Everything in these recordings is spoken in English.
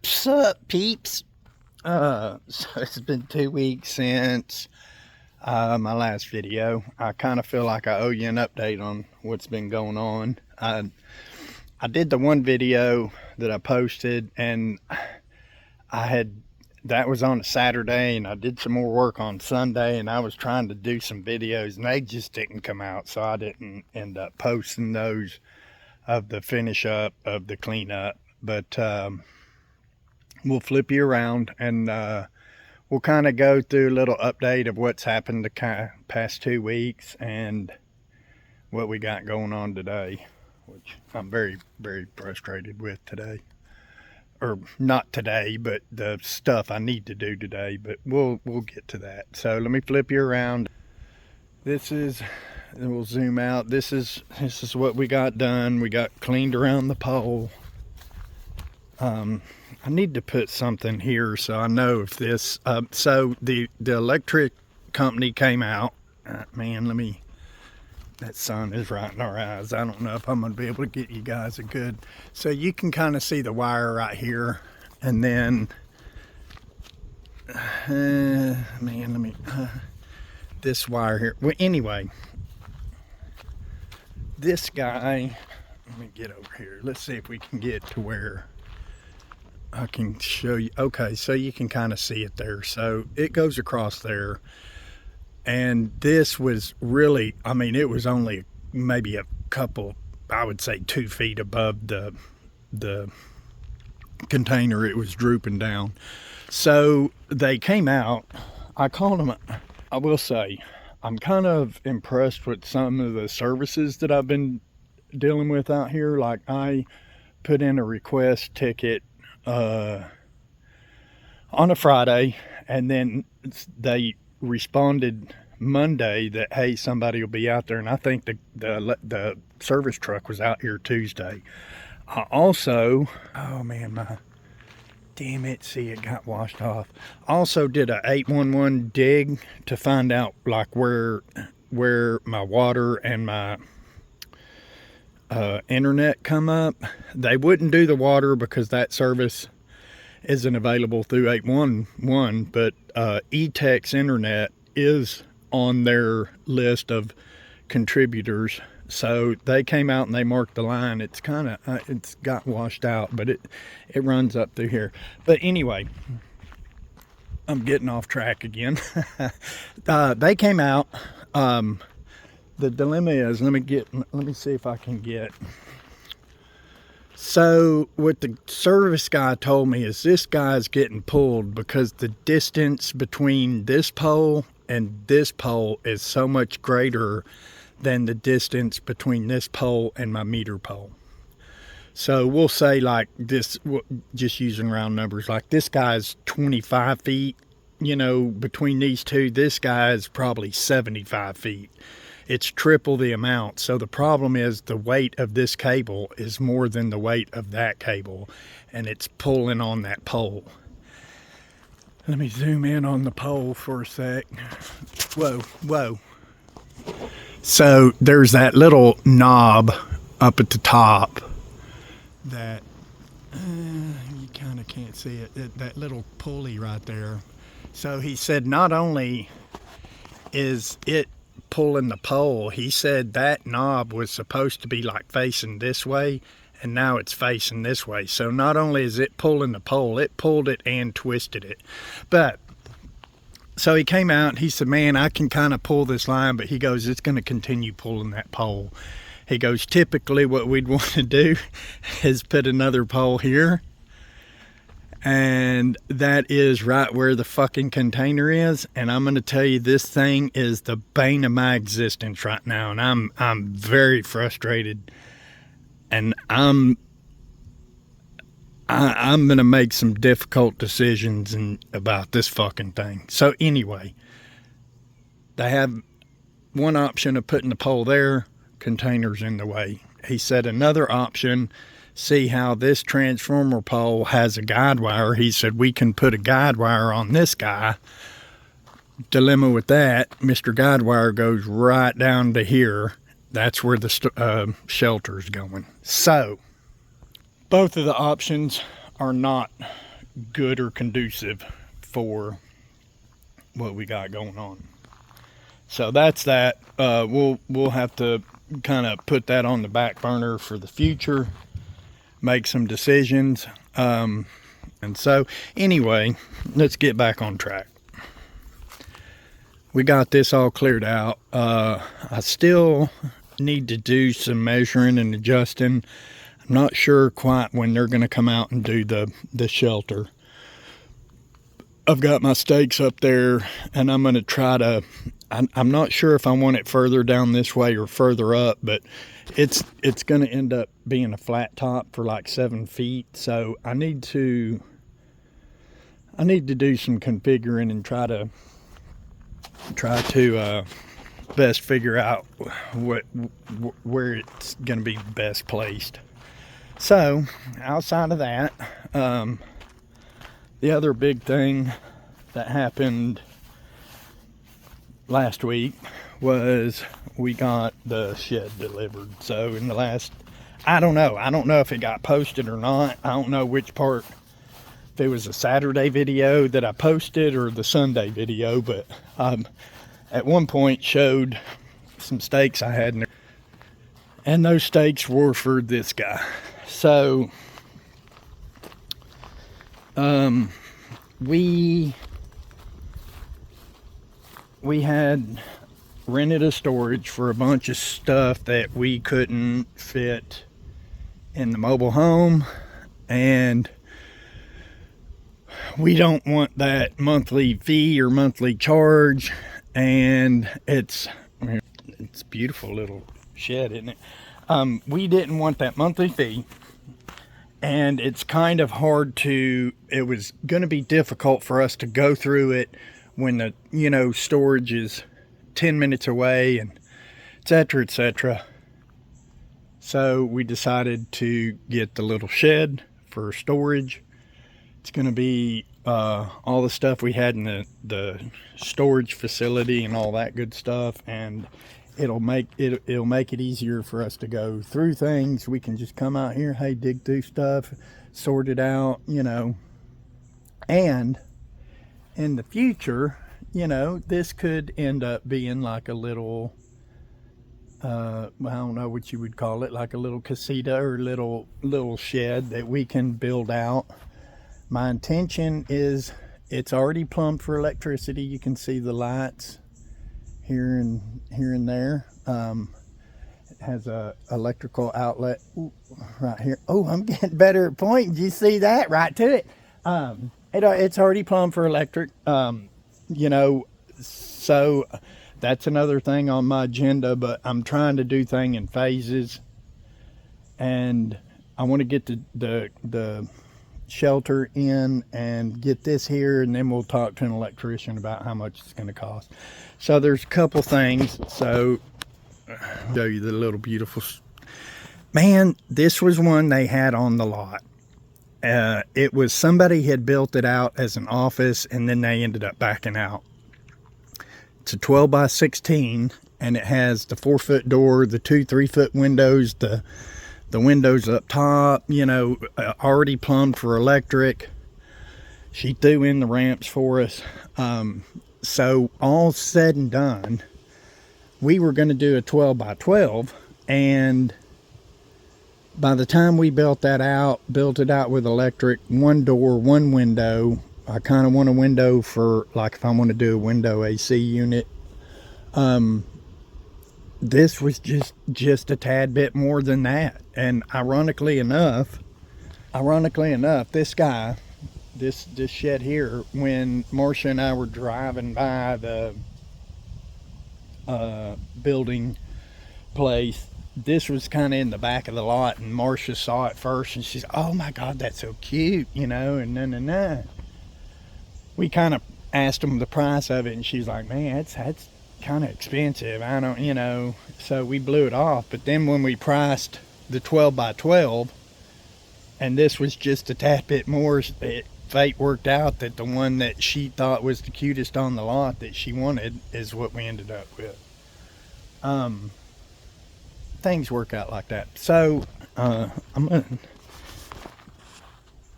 Sup, peeps? So it's been 2 weeks since my last video. I kind of feel like I owe you an update on what's been going on. I did the one video that I posted, and that was on a Saturday, and I did some more work on Sunday, and I was trying to do some videos, and they just didn't come out, so I didn't end up posting those of the finish up of the cleanup. But we'll flip you around, and we'll kind of go through a little update of what's happened the past 2 weeks and what we got going on today, which I'm very, very frustrated with today. Or not today, but the stuff I need to do today, but we'll get to that. So let me flip you around. We'll zoom out. This is what we got done. We got cleaned around the pole. I need to put something here so I know if this, so the electric company came out. Man, that sun is right in our eyes. I don't know if I'm going to be able to get you guys a good, so you can kind of see the wire right here. And then, this wire here. Well, anyway, this guy, let me get over here. Let's see if we can get to where I can show you. Okay, so you can kind of see it there. So it goes across there. And this was really, it was only maybe a couple, I would say 2 feet above the container. It was drooping down. So they came out. I called them. I will say, I'm kind of impressed with some of the services that I've been dealing with out here. Like, I put in a request ticket on a Friday, and then they responded Monday that, hey, somebody will be out there, and I think the service truck was out here Tuesday. I also, oh man, damn it, see, it got washed off. I also did a 811 dig to find out like where my water and my internet come up. They wouldn't do the water because that service isn't available through 811, but E-Tech's internet is on their list of contributors. So they came out and they marked the line. It's kind of it's got washed out, but it runs up through here. But anyway, I'm getting off track again. They came out. The dilemma is, let me see if I can get. So what the service guy told me is this guy's getting pulled because the distance between this pole and this pole is so much greater than the distance between this pole and my meter pole. So we'll say like this, just using round numbers, like this guy's 25 feet, between these two. This guy is probably 75 feet. It's triple the amount. So the problem is the weight of this cable is more than the weight of that cable, and it's pulling on that pole. Let me zoom in on the pole for a sec. Whoa. So there's that little knob up at the top that you kind of can't see it, that little pulley right there. So he said not only is it pulling the pole, he said that knob was supposed to be like facing this way, and now it's facing this way. So not only is it pulling the pole, it pulled it and twisted it. But so he came out and he said, man, I can kind of pull this line, but he goes, it's going to continue pulling that pole. He goes, typically what we'd want to do is put another pole here, and that is right where the fucking container is. And I'm going to tell you, this thing is the bane of my existence right now, and I'm very frustrated, and I'm going to make some difficult decisions about this fucking thing. So anyway, they have one option of putting the pole there, containers in the way. He said another option, see how this transformer pole has a guide wire. He said we can put a guide wire on this guy. Dilemma with that, Mr. Guide Wire goes right down to here. That's where the shelter's going. So both of the options are not good or conducive for what we got going on. So that's that. We'll have to kind of put that on the back burner for the future, make some decisions. And so anyway, let's get back on track. We got this all cleared out. I still need to do some measuring and adjusting. I'm not sure quite when they're going to come out and do the shelter. I've got my stakes up there, and I'm going to try to, I'm not sure if I want it further down this way or further up, but it's going to end up being a flat top for like 7 feet. So I need to do some configuring and try to best figure out where it's going to be best placed. So outside of that, the other big thing that happened last week was we got the shed delivered. So in the last, I don't know if it got posted or not. I don't know which part, if it was a Saturday video that I posted or the Sunday video, but at one point showed some stakes I had in there, and those stakes were for this guy. So we had rented a storage for a bunch of stuff that we couldn't fit in the mobile home, and we don't want that monthly fee or monthly charge. And it's beautiful little shed, isn't it? We didn't want that monthly fee, and it's kind of hard to, it was going to be difficult for us to go through it when the storage is 10 minutes away, and etc., etc. So we decided to get the little shed for storage. It's going to be all the stuff we had in the storage facility and all that good stuff, and it'll make it easier for us to go through things. We can just come out here, hey, dig through stuff, sort it out, and in the future, this could end up being like a little, I don't know what you would call it, like a little casita or little shed that we can build out. My intention is, it's already plumbed for electricity. You can see the lights here and there. It has a electrical outlet right here. Oh, I'm getting better at pointing. Did you see that? Right to it. It's already plumbed for electric. So that's another thing on my agenda, but I'm trying to do things in phases, and I want to get the shelter in and get this here, and then we'll talk to an electrician about how much it's going to cost. So there's a couple things. So I'll show you the little beautiful, man, this was one they had on the lot. It was, somebody had built it out as an office, and then they ended up backing out. It's a 12 by 16, and it has the 4-foot door, the 2-3-foot windows, the windows up top, already plumbed for electric. She threw in the ramps for us. So all said and done, we were going to do a 12 by 12, and by the time we built it out with electric, one door, one window. I kind of want a window for, like, if I want to do a window AC unit. This was just a tad bit more than that. And ironically enough, this guy, this shed here, when Marcia and I were driving by the building place, this was kind of in the back of the lot, and Marcia saw it first, and she's, oh my God, that's so cute, and we kind of asked him the price of it, and she's like, man, that's kind of expensive. I don't, so we blew it off. But then when we priced the 12 by 12, and this was just a tad bit more, fate worked out that the one that she thought was the cutest on the lot that she wanted is what we ended up with. Things work out like that. So I'm gonna,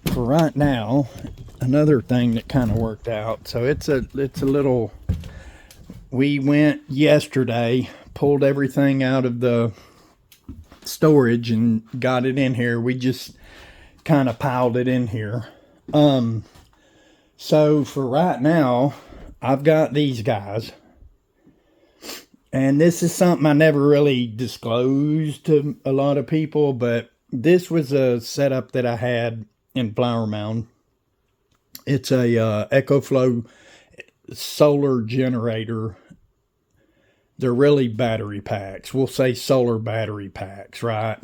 for right now, another thing that kind of worked out. So it's a little. We went yesterday, pulled everything out of the storage and got it in here. We just kind of piled it in here. So for right now, I've got these guys. And this is something I never really disclosed to a lot of people, but this was a setup that I had in Flower Mound. It's a EcoFlow solar generator. They're really battery packs. We'll say solar battery packs, right?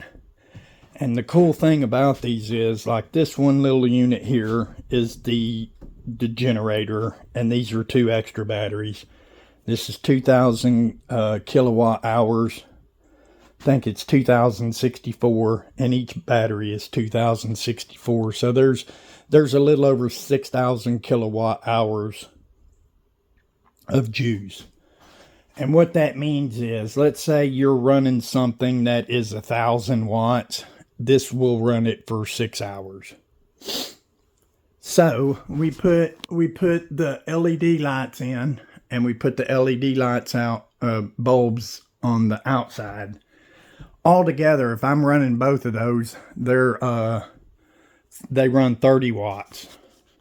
And the cool thing about these is, like, this one little unit here is the generator, and these are 2 extra batteries. This is 2,000 kilowatt hours. I think it's 2,064, and each battery is 2,064. So there's a little over 6,000 kilowatt hours of juice. And what that means is, let's say you're running something that is 1,000 watts. This will run it for 6 hours. So we put the LED lights in, and we put the LED lights out, bulbs on the outside. Altogether, if I'm running both of those, they run 30 watts.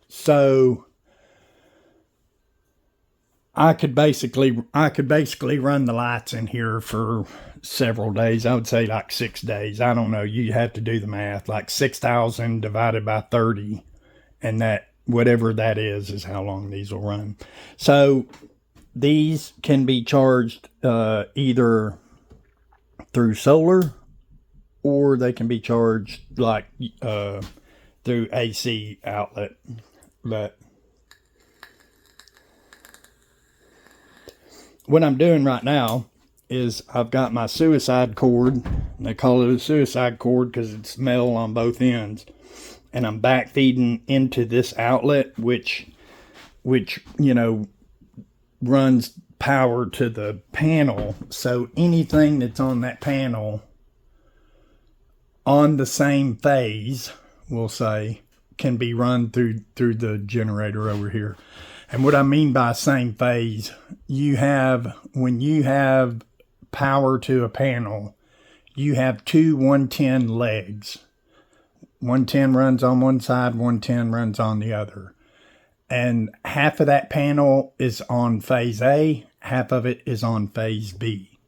So I could basically run the lights in here for several days. I would say like 6 days. I don't know. You have to do the math. Like 6,000 divided by 30, and that whatever that is how long these will run. So these can be charged either through solar, or they can be charged like through AC outlet. But what I'm doing right now is I've got my suicide cord. They call it a suicide cord because it's metal on both ends. And I'm back feeding into this outlet, which runs power to the panel. So anything that's on that panel on the same phase, we'll say, can be run through the generator over here. And what I mean by same phase, when you have power to a panel, you have 2 110 legs. 110 runs on one side, 110 runs on the other. And half of that panel is on phase A, half of it is on phase B.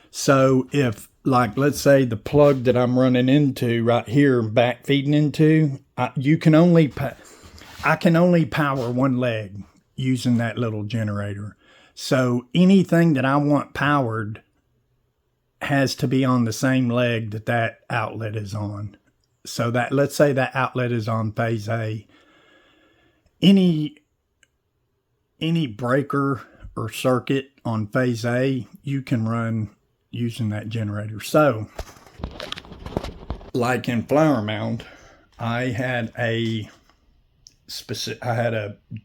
So if, like, let's say the plug that I'm running into right here, back feeding into, I can only power one leg using that little generator. So anything that I want powered has to be on the same leg that outlet is on. So that, let's say that outlet is on phase A. Any breaker or circuit on phase A, you can run using that generator. So, like in Flower Mound, I had a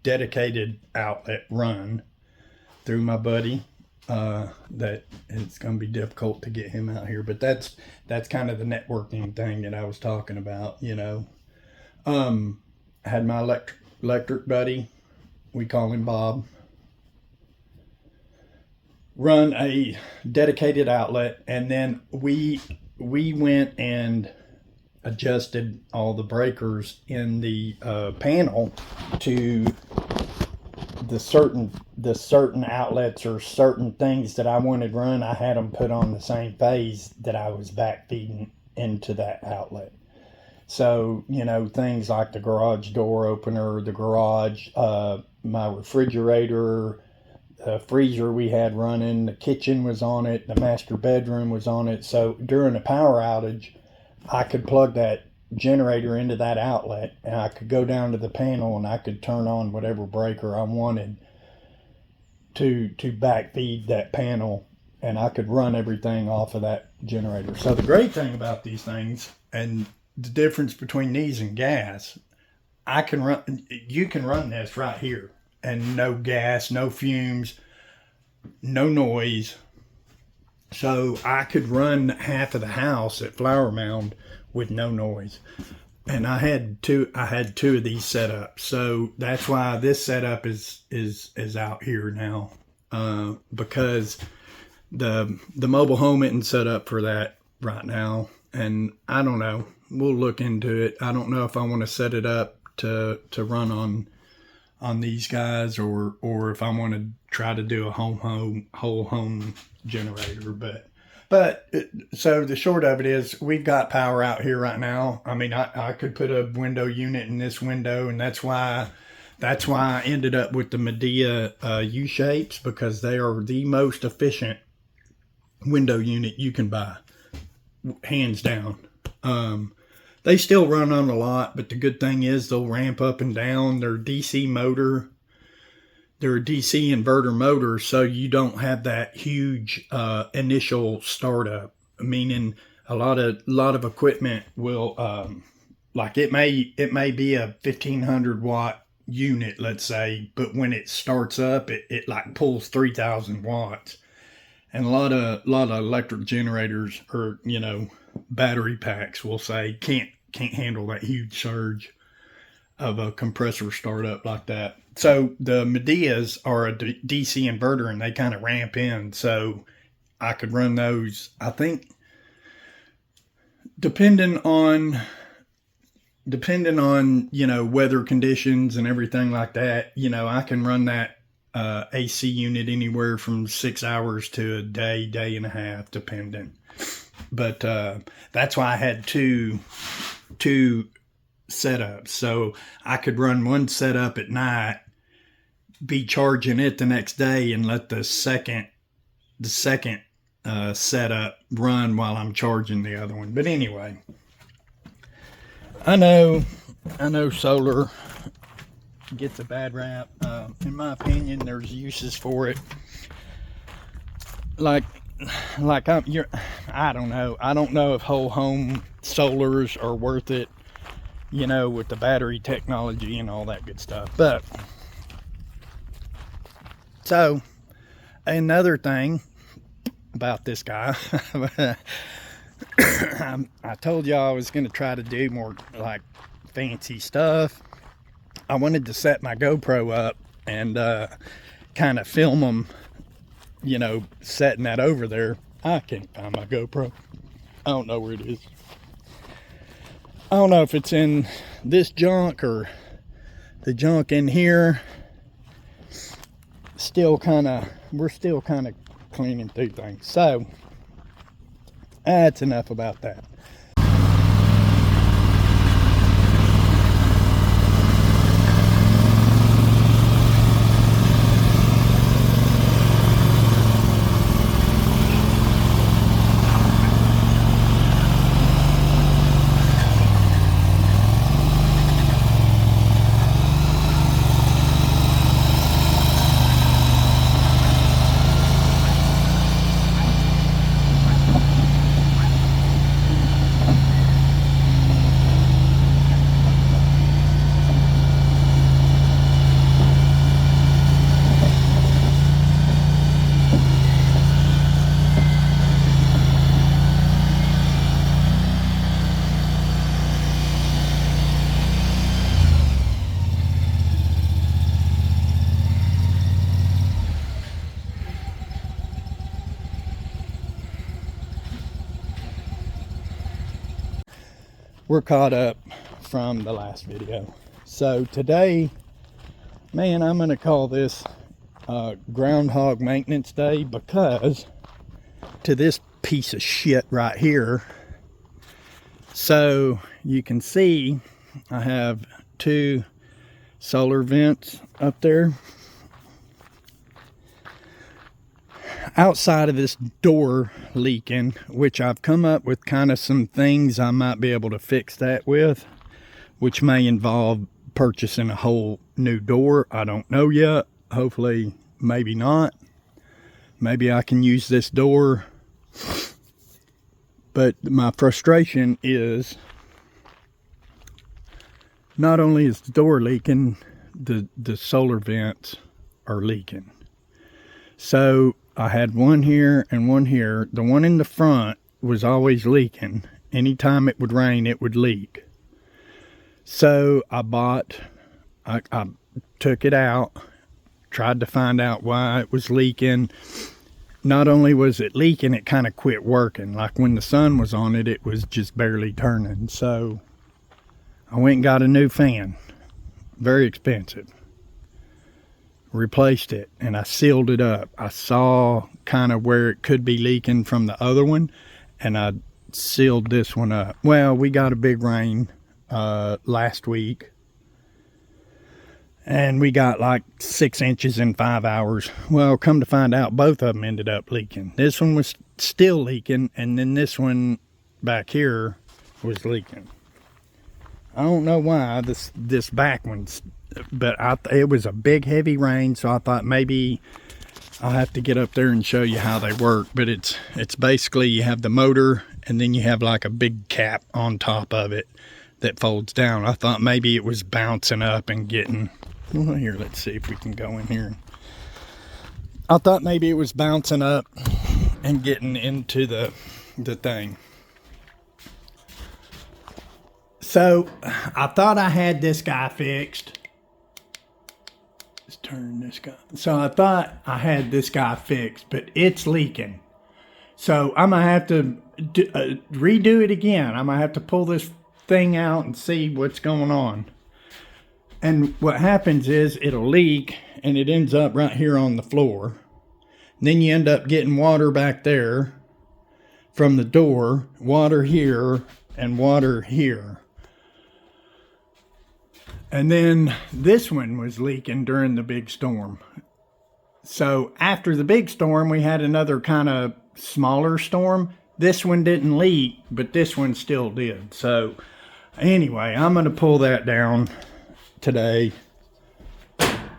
dedicated outlet run through my buddy. That it's going to be difficult to get him out here, but that's kind of the networking thing that I was talking about. I had my electric buddy, we call him Bob, run a dedicated outlet, and then we went and adjusted all the breakers in the panel to the certain outlets or certain things that I wanted run. I had them put on the same phase that I was back feeding into that outlet. So, things like the garage door opener, the garage, my refrigerator, the freezer we had running, the kitchen was on it, the master bedroom was on it. So during a power outage, I could plug that generator into that outlet, and I could go down to the panel and I could turn on whatever breaker I wanted to backfeed that panel, and I could run everything off of that generator. So the great thing about these things, and the difference between these and gas, you can run this right here, and no gas, no fumes, no noise. So I could run half of the house at Flower Mound with no noise. and I had two of these set up. So that's why this setup is out here now, because the mobile home isn't set up for that right now. And I don't know, we'll look into it. I don't know if I want to set it up to run on these guys, or if I want to try to do a whole home generator. But so the short of it is, we've got power out here right now. I mean, I could put a window unit in this window, and that's why I ended up with the Medea U-shapes, because they are the most efficient window unit you can buy, hands down. They still run on a lot, but the good thing is they'll ramp up and down. They're DC motor. They're a DC inverter motor, so you don't have that huge initial startup. Meaning a lot of equipment will, like it may be a 1500 watt unit, let's say, but when it starts up, it like pulls 3000 watts. And a lot of electric generators, or battery packs, will say can't handle that huge surge of a compressor startup like that. So the Medeas are a DC inverter, and they kind of ramp in. So I could run those, I think, depending on weather conditions and everything like that. I can run that AC unit anywhere from 6 hours to a day and a half, depending. But that's why I had two setups, so I could run one setup at night, be charging it the next day, and let the second setup run while I'm charging the other one. But anyway, I know solar gets a bad rap. In my opinion, there's uses for it. I don't know. I don't know if whole home solars are worth it, with the battery technology and all that good stuff. But so another thing about this guy, I told y'all I was going to try to do more like fancy stuff. I wanted to set my GoPro up and kind of film them, setting that over there. I can't find my GoPro. I don't know where it is. I don't know if it's in this junk or the junk in here. We're still kind of cleaning through things. So that's enough about that. We're caught up from the last video. So today, man, I'm gonna call this Groundhog Maintenance Day, because to this piece of shit right here. So you can see I have two solar vents up there. Outside of this door leaking, which I've come up with kind of some things I might be able to fix that with, which may involve purchasing a whole new door. I don't know yet. Hopefully, maybe not. Maybe I can use this door. But my frustration is, not only is the door leaking, the solar vents are leaking. So I had one here and one here. The one in the front was always leaking. Anytime it would rain, it would leak. So I took it out, tried to find out why it was leaking. Not only was it leaking, it kind of quit working. Like when the sun was on it, it was just barely turning. So I went and got a new fan, very expensive. Replaced it, and I sealed it up. I saw kind of where it could be leaking from the other one, and I sealed this one up. Well, we got a big rain last week, and we got like 6 inches in 5 hours. Well, come to find out, both of them ended up leaking. This one was still leaking, and then this one back here was leaking. I don't know why this back one's, but it was a big heavy rain, so I thought maybe I'll have to get up there and show you how they work. But it's basically, you have the motor, and then you have like a big cap on top of it that folds down. I thought maybe it was bouncing up and getting, well, here, let's see if we can go in here. I thought maybe it was bouncing up and getting into the thing. So I thought I had this guy fixed. Let's turn this guy. So I thought I had this guy fixed, but it's leaking. So I'm going to have to redo it again. I'm going to have to pull this thing out and see what's going on. And what happens is it'll leak and it ends up right here on the floor. And then you end up getting water back there from the door, water here and water here. And then this one was leaking during the big storm. So after the big storm, we had another kind of smaller storm. This one didn't leak, but this one still did. So anyway, I'm going to pull that down today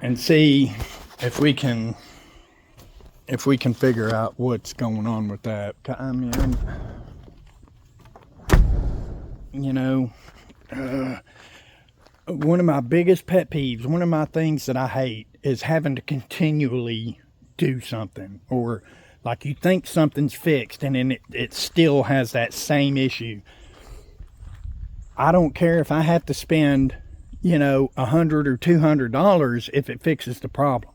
and see if we can figure out what's going on with that. I mean, you know, one of my biggest pet peeves, one of my things that I hate is having to continually do something, or like you think something's fixed and then it still has that same issue. I don't care if I have to spend, you know, $100 or $200 if it fixes the problem.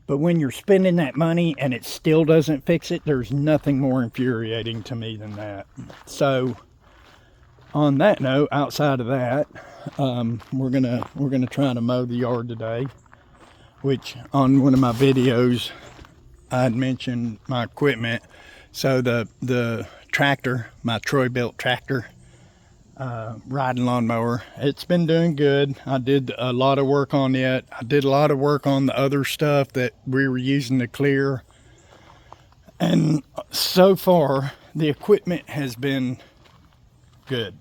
But when you're spending that money and it still doesn't fix it, there's nothing more infuriating to me than that. So on that note, outside of that, we're gonna try to mow the yard today, which on one of my videos I had mentioned my equipment. So the tractor, my Troy-Bilt tractor, riding lawnmower, it's been doing good. I did a lot of work on it. I did a lot of work on the other stuff that we were using to clear, and so far the equipment has been good.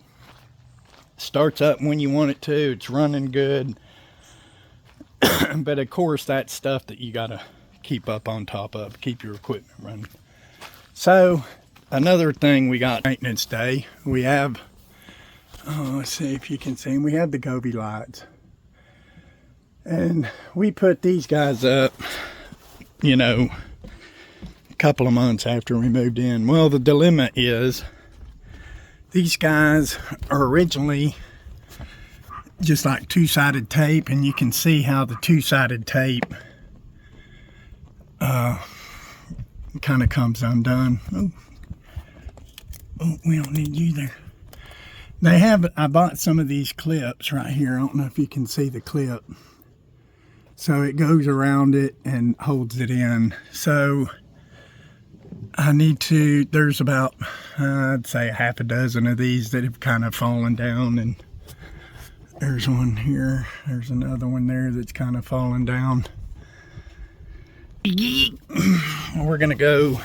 Starts up when you want it to. It's running good. But of course, that's stuff that you gotta keep up on top of, keep your equipment running. So another thing, we got maintenance day. We have, let's see if you can see them. We have the Gobi lights, and we put these guys up, you know, a couple of months after we moved in. Well, the dilemma is, these guys are originally just like two-sided tape, and you can see how the two-sided tape kind of comes undone. Oh, we don't need you there. I bought some of these clips right here. I don't know if you can see the clip. So it goes around it and holds it in. So there's about, I'd say half a dozen of these that have kind of fallen down, and there's one here, there's another one there that's kind of fallen down. We're gonna go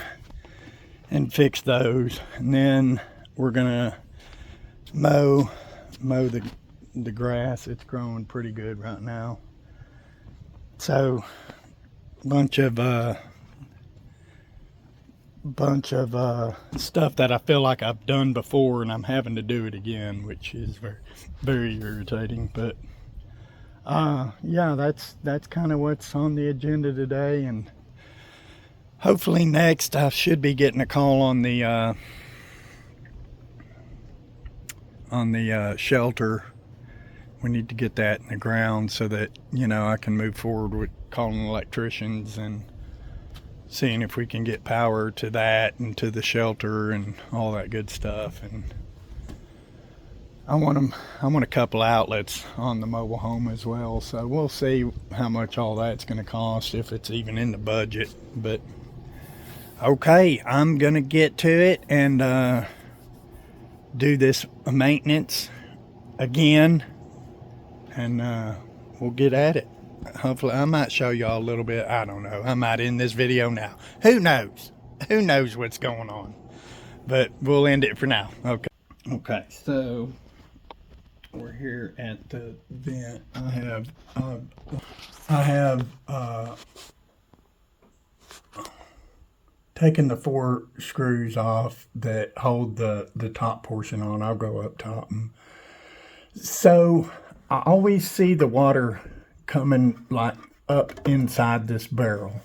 and fix those, and then we're gonna mow the grass. It's growing pretty good right now. So bunch of stuff that I feel like I've done before, and I'm having to do it again, which is very, very irritating. But yeah, that's kind of what's on the agenda today. And hopefully next I should be getting a call on the shelter we need to get that in the ground so that, you know, I can move forward with calling electricians and seeing if we can get power to that and to the shelter and all that good stuff. And I want a couple outlets on the mobile home as well, so we'll see how much all that's going to cost, if it's even in the budget. But okay, I'm gonna get to it and do this maintenance again, and we'll get at it. Hopefully I might show y'all a little bit. I don't know, I might end this video now. Who knows what's going on, but we'll end it for now. Okay, so we're here at the vent. I have taken the 4 screws off that hold the top portion on. I'll go up top. So I always see the water coming like up inside this barrel.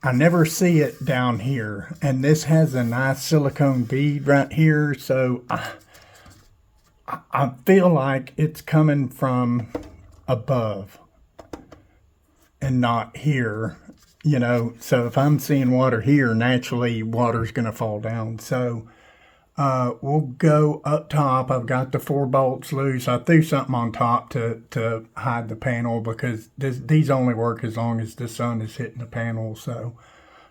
I never see it down here, and this has a nice silicone bead right here, so I feel like it's coming from above and not here, you know. So if I'm seeing water here, naturally water's gonna fall down. So we'll go up top. I've got the 4 bolts loose. I threw something on top to hide the panel, because these only work as long as the sun is hitting the panel, so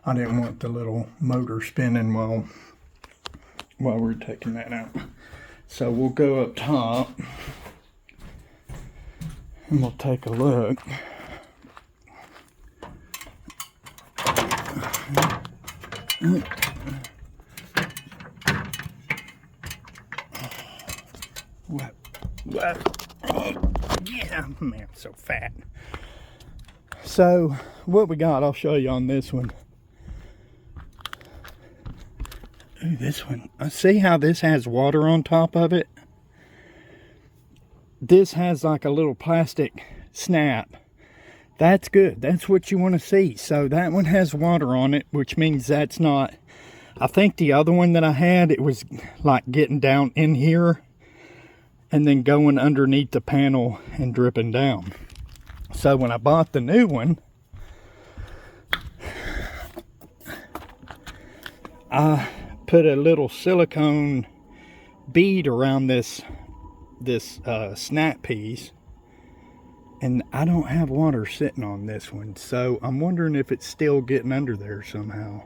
I didn't want the little motor spinning while we're taking that out. So we'll go up top and we'll take a look. What? Yeah, man, I'm so fat. So what we got, I'll show you on this one. Ooh, this one. I see how this has water on top of it. This has like a little plastic snap. That's good. That's what you want to see. So that one has water on it, which means that's not... I think the other one that I had, it was like getting down in here and then going underneath the panel and dripping down. So when I bought the new one, I put a little silicone bead around this snap piece, and I don't have water sitting on this one, so I'm wondering if it's still getting under there somehow.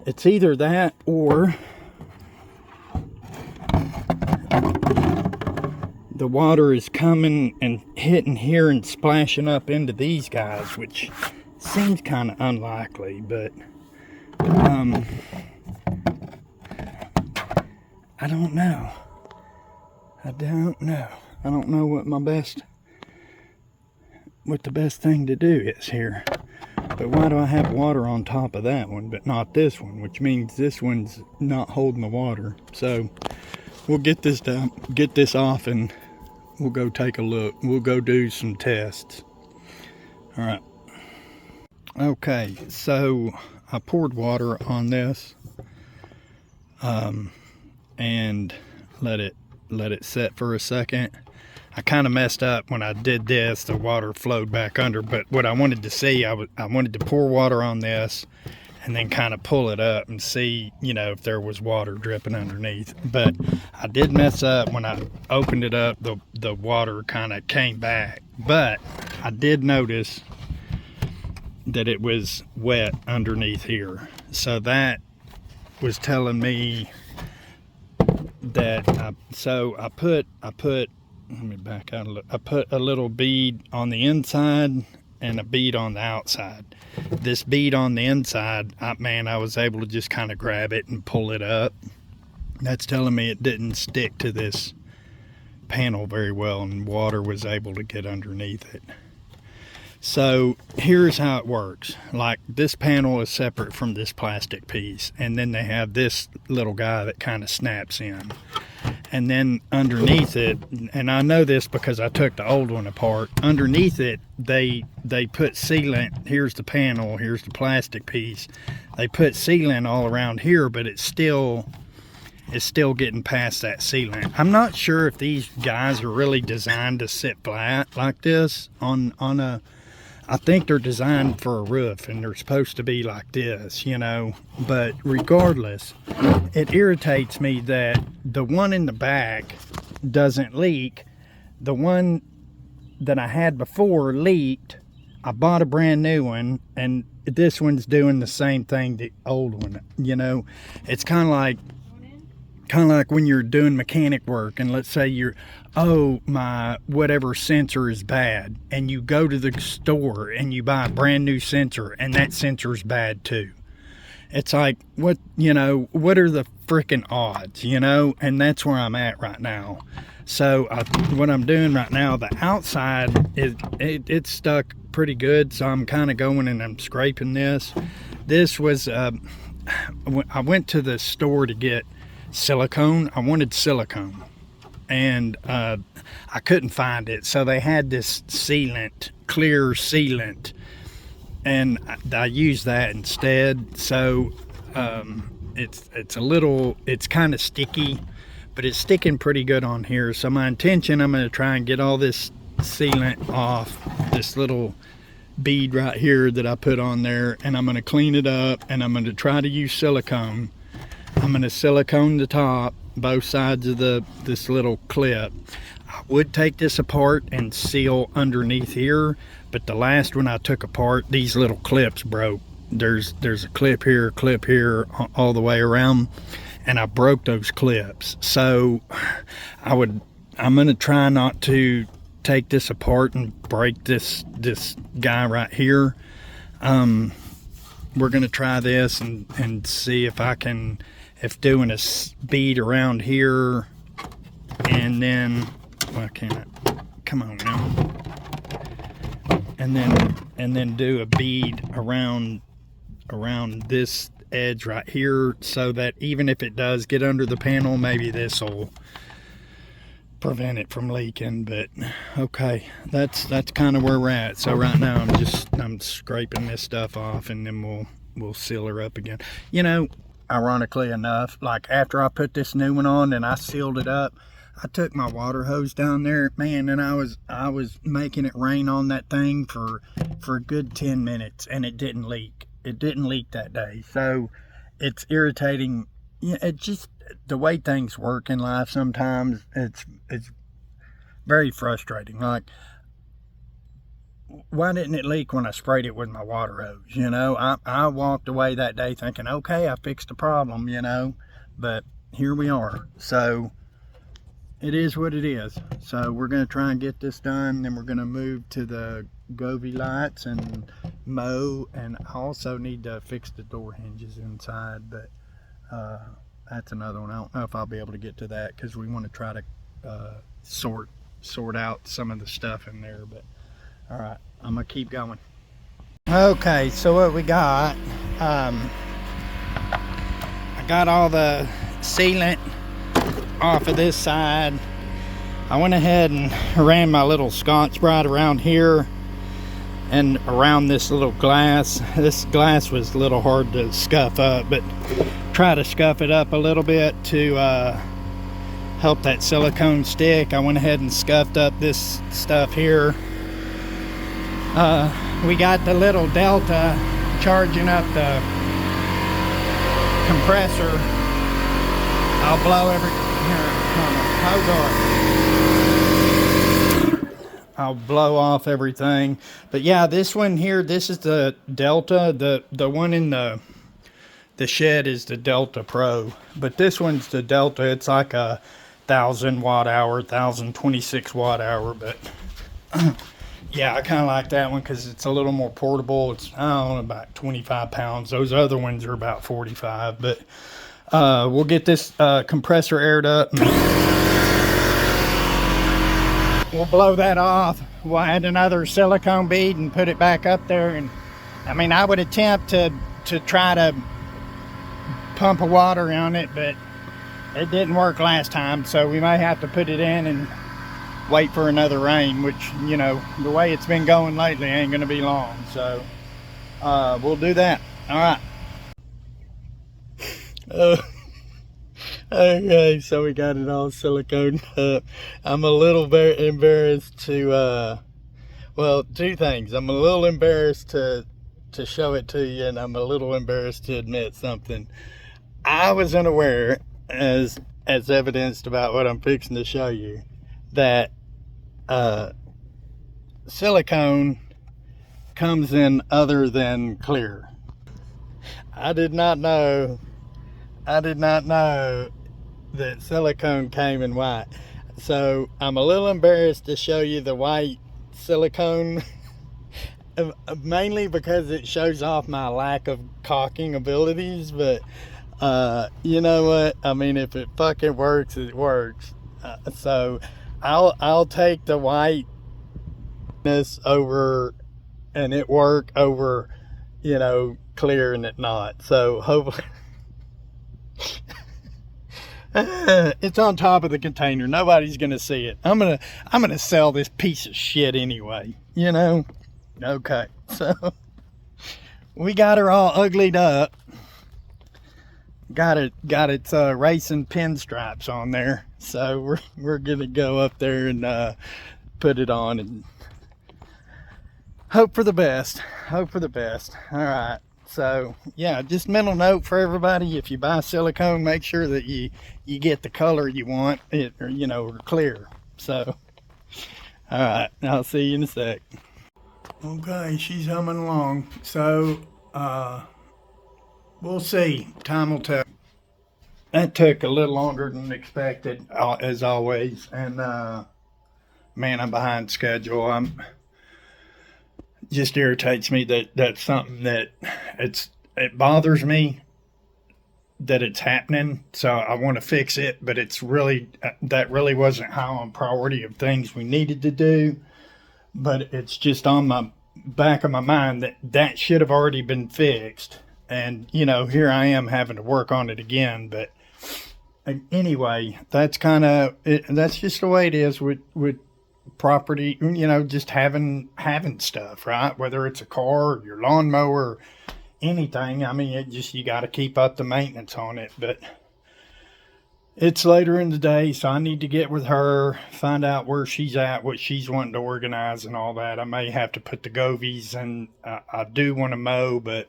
It's either that, or the water is coming and hitting here and splashing up into these guys, which seems kind of unlikely, but I don't know. I don't know what the best thing to do is here. But why do I have water on top of that one but not this one, which means this one's not holding the water. So we'll get this down, get this off, and we'll go take a look. We'll go do some tests. All right. Okay, so I poured water on this and let it set for a second. I kind of messed up when I did this. The water flowed back under, but what I wanted to see, I wanted to pour water on this and then kind of pull it up and see, you know, if there was water dripping underneath. But I did mess up when I opened it up. The water kind of came back, but I did notice that it was wet underneath here. So that was telling me that I put let me back out a little. I put a little bead on the inside and a bead on the outside. This bead on the inside, I was able to just kind of grab it and pull it up. That's telling me it didn't stick to this panel very well, and water was able to get underneath it. So here's how it works. Like, this panel is separate from this plastic piece, and then they have this little guy that kind of snaps in. And then underneath it, and I know this because I took the old one apart, underneath it they put sealant. Here's the panel, here's the plastic piece. They put sealant all around here, but it still is still getting past that sealant. I'm not sure if these guys are really designed to sit flat like this on a, I think they're designed for a roof and they're supposed to be like this, you know. But regardless, it irritates me that the one in the back doesn't leak. The one that I had before leaked. I bought a brand new one, and this one's doing the same thing the old one, you know. It's kind of like when you're doing mechanic work, and let's say you're, oh, my whatever sensor is bad, and you go to the store and you buy a brand new sensor and that sensor's bad too. It's like, what, you know, what are the freaking odds, you know? And that's where I'm at right now. So what I'm doing right now, the outside is it's stuck pretty good, so I'm kind of going and I'm scraping this. This was I went to the store to get silicone. I wanted silicone, and I couldn't find it, so they had this sealant, clear sealant, and I used that instead. So it's a little, it's kind of sticky, but it's sticking pretty good on here. So my intention, I'm going to try and get all this sealant off this little bead right here that I put on there, and I'm going to clean it up, and I'm going to try to use silicone. I'm going to silicone the top, both sides of this little clip. I would take this apart and seal underneath here, but the last one I took apart, these little clips broke. There's a clip here, all the way around, and I broke those clips. So I'm going to try not to take this apart and break this guy right here. We're going to try this and see if I can, if doing a bead around here, and then, why can't I, come on now, and then do a bead around this edge right here, so that even if it does get under the panel, maybe this will prevent it from leaking. But okay, that's kind of where we're at. So right now I'm scraping this stuff off, and then we'll seal her up again. You know, ironically enough, like after I put this new one on and I sealed it up, I took my water hose down there, man, and I was making it rain on that thing for a good 10 minutes, and it didn't leak. It didn't leak that day. So it's irritating. Yeah, it just, the way things work in life sometimes, it's very frustrating. Like, why didn't it leak when I sprayed it with my water hose? You know, I walked away that day thinking, okay, I fixed the problem, you know, but here we are. So it is what it is. So we're going to try and get this done. Then we're going to move to the Govee lights and mow, and I also need to fix the door hinges inside, but that's another one. I don't know if I'll be able to get to that, because we want to try to sort out some of the stuff in there. But all right, I'm gonna keep going. Okay, so what we got, I got all the sealant off of this side. I went ahead and ran my little Scotch-Brite around here and around this little glass. This glass was a little hard to scuff up, but try to scuff it up a little bit to help that silicone stick. I went ahead and scuffed up this stuff here. We got the little Delta charging up the compressor. I'll blow I'll blow off everything. But yeah, this one here, this is the Delta. The one in the shed is the Delta Pro, but this one's the Delta. It's like a 1,000 watt hour, 1,026 watt hour. But yeah, I kind of like that one because it's a little more portable. It's, I don't know, about 25 pounds. Those other ones are about 45. But we'll get this compressor aired up. We'll blow that off. We'll add another silicone bead and put it back up there. And I mean, I would attempt to try to pump of water on it, but it didn't work last time, so we may have to put it in and wait for another rain, which, you know, the way it's been going lately ain't gonna be long. So we'll do that. All right. Okay, so we got it all siliconed up. I'm a little very embarrassed to, well, two things. I'm a little embarrassed to show it to you, and I'm a little embarrassed to admit something. I was unaware, as evidenced about what I'm fixing to show you, that silicone comes in other than clear. I did not know that silicone came in white. So I'm a little embarrassed to show you the white silicone, mainly because it shows off my lack of caulking abilities. But you know what? I mean, if it fucking works, it works. So I'll take the whiteness over, and it work over, you know, clear and it not. So hopefully. It's on top of the container. Nobody's gonna see it. I'm gonna sell this piece of shit anyway, you know. Okay, so we got her all uglied up. Got its racing pinstripes on there. So we're gonna go up there and put it on and hope for the best. All right. So yeah, just mental note for everybody: if you buy silicone, make sure that you get the color you want, it, or you know, clear. So all right, I'll see you in a sec. Okay, she's humming along. So we'll see. Time will tell. That took a little longer than expected, as always. And man, I'm behind schedule. Just irritates me that that's something that it bothers me that it's happening. So I want to fix it, but it's really that really wasn't high on priority of things we needed to do. But it's just on my back of my mind that should have already been fixed. And you know, here I am having to work on it again. But anyway, that's kind of it. That's just the way it is with property, you know, just having stuff, right? Whether it's a car or your lawnmower or anything. I mean, it just, you got to keep up the maintenance on it. But it's later in the day, so I need to get with her, find out where she's at, what she's wanting to organize and all that. I may have to put the govies, and I do want to mow, but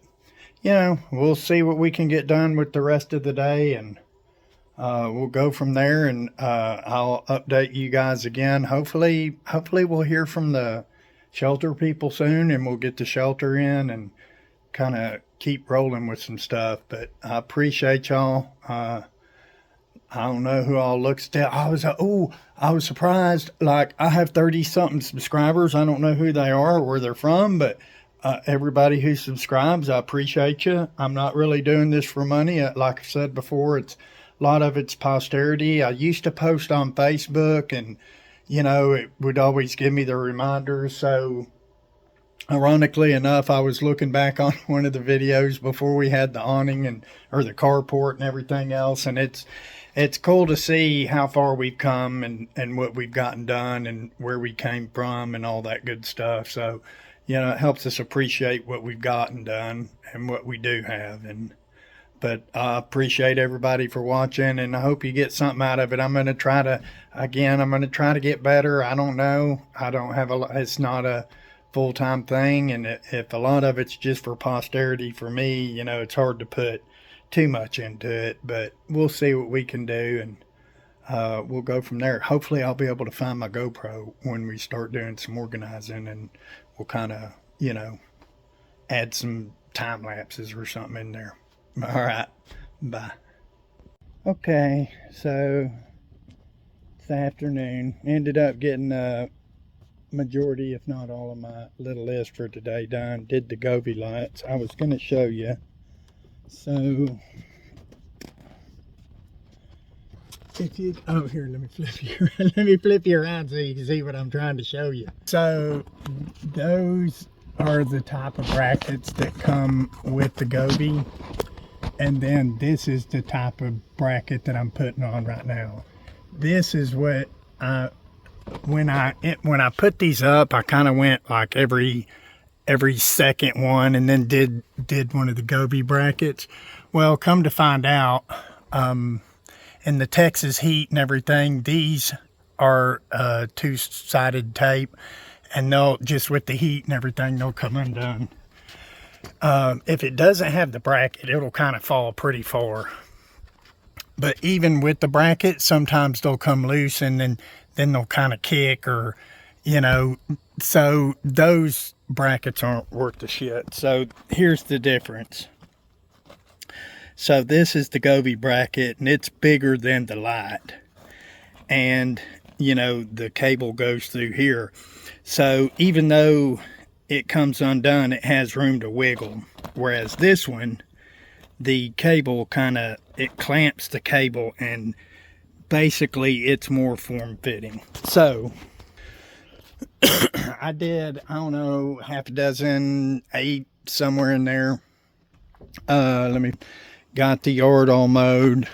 you know, we'll see what we can get done with the rest of the day, and we'll go from there, and I'll update you guys again. Hopefully we'll hear from the shelter people soon, and we'll get the shelter in and kind of keep rolling with some stuff. But I appreciate y'all. I don't know who all looks at. I was surprised. Like, I have 30 something subscribers. I don't know who they are or where they're from, but everybody who subscribes, I appreciate you. I'm not really doing this for money. Like I said before, a lot of it's posterity. I used to post on Facebook, and you know, it would always give me the reminders. So ironically enough, I was looking back on one of the videos before we had the awning or the carport and everything else, and it's cool to see how far we've come and what we've gotten done and where we came from and all that good stuff. So you know, it helps us appreciate what we've gotten done and what we do have. But I appreciate everybody for watching, and I hope you get something out of it. I'm going to try to get better. I don't know. I don't have it's not a full-time thing. And if a lot of it's just for posterity for me, you know, it's hard to put too much into it, but we'll see what we can do, and we'll go from there. Hopefully I'll be able to find my GoPro when we start doing some organizing, and we'll kind of, you know, add some time lapses or something in there. All right, bye. Okay, so it's afternoon. Ended up getting a majority, if not all, of my little list for today done. Did the Govee lights. I was going to show you. So, if you, oh, here, let me flip you around so you can see what I'm trying to show you. So, those are the type of brackets that come with the Govee. And then this is the type of bracket that I'm putting on right now. This is what when I put these up, I kind of went like every second one, and then did one of the Govee brackets. Well, come to find out, in the Texas heat and everything, these are two-sided tape, and they'll, just with the heat and everything, they'll come undone. If it doesn't have the bracket, it'll kind of fall pretty far. But even with the bracket, sometimes they'll come loose, and then they'll kind of kick, or, you know, so those brackets aren't worth the shit. So here's the difference. So this is the Govee bracket, and it's bigger than the light. And, you know, the cable goes through here. So even though it comes undone, it has room to wiggle. Whereas this one, the cable it clamps the cable, and basically it's more form-fitting. So I did, I don't know, half a dozen, 8, somewhere in there. Got the yard all mowed,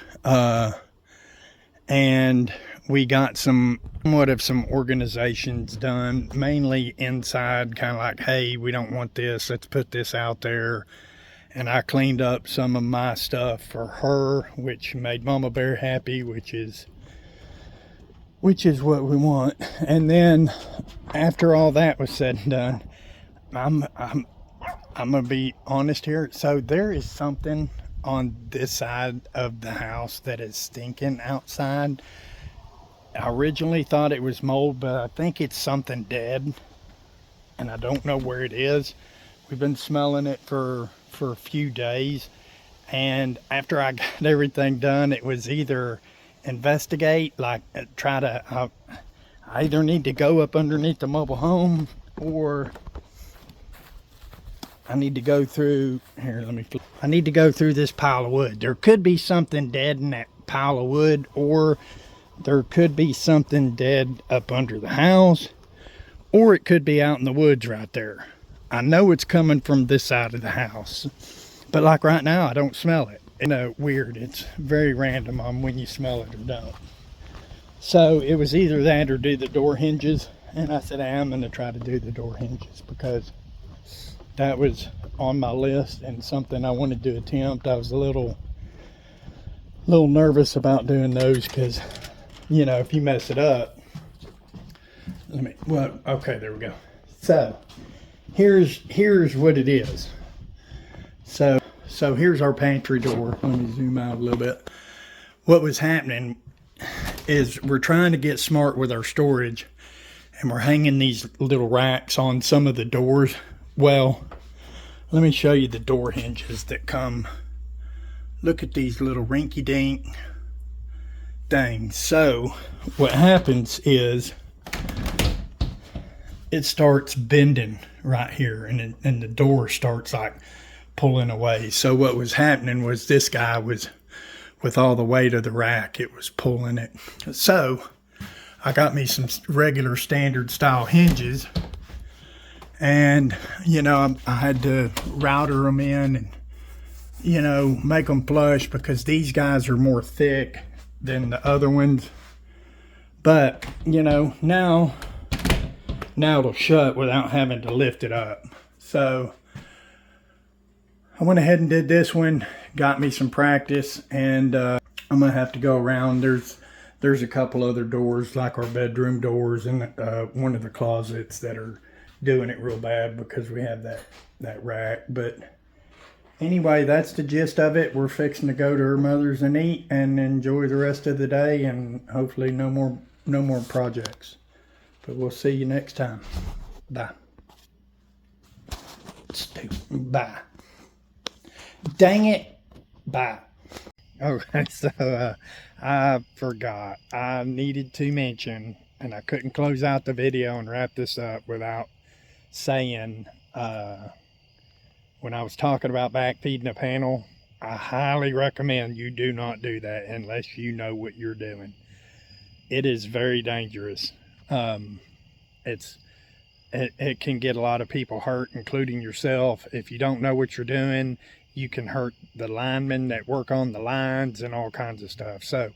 and we got somewhat of some organizations done, mainly inside, kind of like, hey, we don't want this, let's put this out there. And I cleaned up some of my stuff for her, which made Mama Bear happy, which is what we want. And then after all that was said and done, I'm gonna be honest here. So there is something on this side of the house that is stinking outside. I originally thought it was mold, but I think it's something dead, and I don't know where it is. We've been smelling it for a few days, and after I got everything done, it was either investigate, like I either need to go up underneath the mobile home, or I need to go through here. I need to go through this pile of wood. There could be something dead in that pile of wood, or there could be something dead up under the house, or it could be out in the woods right there. I know it's coming from this side of the house, but like right now, I don't smell it. You know, weird. It's very random on when you smell it or don't. So it was either that or do the door hinges, and I said, I'm going to try to do the door hinges because that was on my list and something I wanted to attempt. I was a little nervous about doing those because, you know, if you mess it up, okay, there we go. So here's what it is. So here's our pantry door. Let me zoom out a little bit. What was happening is we're trying to get smart with our storage, and we're hanging these little racks on some of the doors. Well, let me show you the door hinges that come. Look at these little rinky-dink things. So what happens is it starts bending right here, and the door starts like pulling away. So what was happening was this guy was, with all the weight of the rack, it was pulling it. So I got me some regular standard style hinges, and you know, I had to router them in and, you know, make them flush because these guys are more thick than the other ones. But you know, now it'll shut without having to lift it up. So I went ahead and did this one, got me some practice, and I'm gonna have to go around. There's a couple other doors, like our bedroom doors and one of the closets, that are doing it real bad because we have that rack. But anyway, that's the gist of it. We're fixing to go to her mother's and eat and enjoy the rest of the day, and hopefully no more projects. But we'll see you next time. Bye. Bye. Dang it. Bye. Okay, so I forgot. I needed to mention, and I couldn't close out the video and wrap this up without saying, when I was talking about backfeeding a panel, I highly recommend you do not do that unless you know what you're doing. It is very dangerous. It can get a lot of people hurt, including yourself. If you don't know what you're doing, you can hurt the linemen that work on the lines and all kinds of stuff. So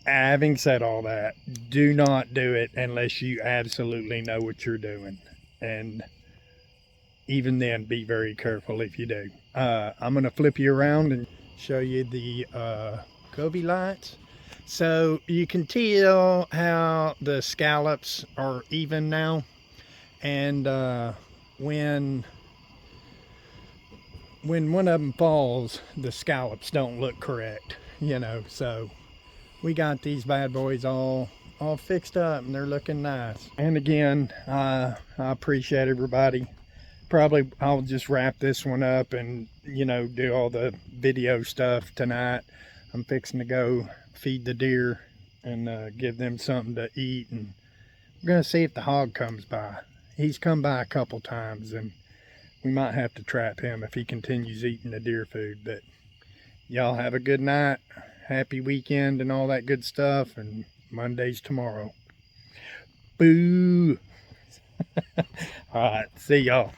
having said all that, do not do it unless you absolutely know what you're doing. And even then, be very careful if you do. I'm going to flip you around and show you the Govee lights. So you can tell how the scallops are even now, and when when one of them falls, the scallops don't look correct, you know. So we got these bad boys all fixed up and they're looking nice. And again, I appreciate everybody. Probably I'll just wrap this one up and, you know, do all the video stuff tonight. I'm fixing to go feed the deer and give them something to eat, and we're gonna see if the hog comes by. He's come by a couple times, and we might have to trap him if he continues eating the deer food. But y'all have a good night, happy weekend and all that good stuff, and Monday's tomorrow. Boo. All right, see y'all.